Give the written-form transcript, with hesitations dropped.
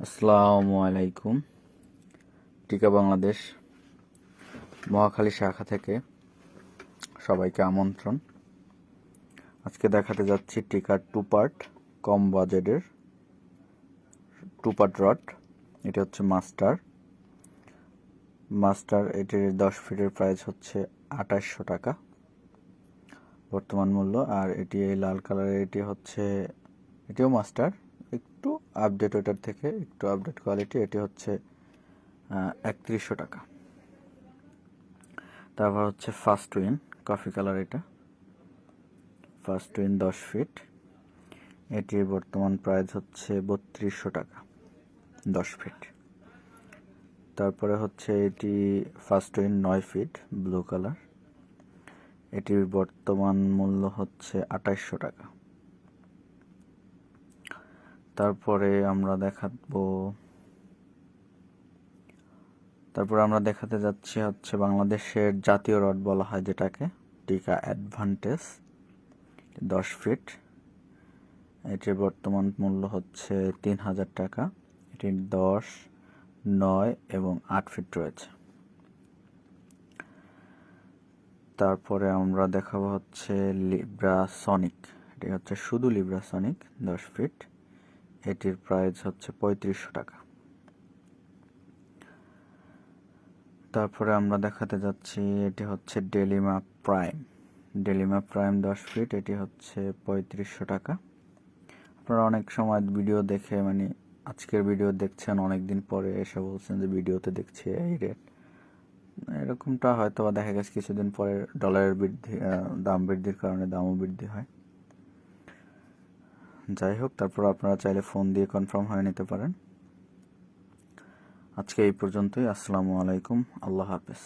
আসসালামু আলাইকুম। টিকা বাংলাদেশ মহাখালী শাখা থেকে সবাইকে আমন্ত্রণ। আজকে দেখাতে যাচ্ছি টিকার 2 পার্ট কম বাজেটের 2 পার্ট রড। এটা হচ্ছে মাস্টার। এটির 10 ফিটের প্রাইস হচ্ছে 2800 টাকা বর্তমান মূল্য। আর এটি এই লাল কালারের, এটিও মাস্টার, একটু আপডেট, ওটার থেকে একটু আপডেট কোয়ালিটি। এটি হচ্ছে 3100 টাকা। তারপর হচ্ছে ফার্স্ট উইন কফি কালার, এটা ফার্স্ট উইন 10 ফিট, এটির বর্তমান প্রাইস হচ্ছে 3200 টাকা 10 ফিট। তারপরে হচ্ছে এটি first win 9 feet blue colour, এটির বর্তমান মূল্য হচ্ছে 2800 টাকা। তারপরে আমরা দেখাতে যাচ্ছি হচ্ছে বাংলাদেশের জাতীয় রড বলা হয় যেটাকে, টিকা অ্যাডভান্টেজ 10 ফিট, এটির বর্তমান মূল্য হচ্ছে 3000 টাকা। এটির 10, 9 এবং 8 ফিট রয়েছে। তারপরে আমরা দেখাবো হচ্ছে লিব্রাসনিক, এটি হচ্ছে শুধু লিব্রাসনিক 10 ফিট, এটির প্রাইস হচ্ছে 3500 টাকা। তারপরে আমরা দেখাতে যাচ্ছি এটি হচ্ছে ডেলিমা প্রাইম 10 ফিট, এটি হচ্ছে 3500 টাকা। আপনারা অনেক সময় ভিডিও দেখে আজকের ভিডিও দেখছেন, অনেক দিন পরে এসে বলছেন যে ভিডিওতে দেখছি এই রেট। এরকমটা হয়তো দেখা গেছে কিছুদিন পরে ডলারের দাম বৃদ্ধির কারণে দামও বৃদ্ধি হয়। যাই হোক, তারপর আপনারা চাইলে ফোন দিয়ে কনফার্ম হয়ে নিতে পারেন। আজকে এই পর্যন্তই। আসসালামু আলাইকুম, আল্লাহ হাফেজ।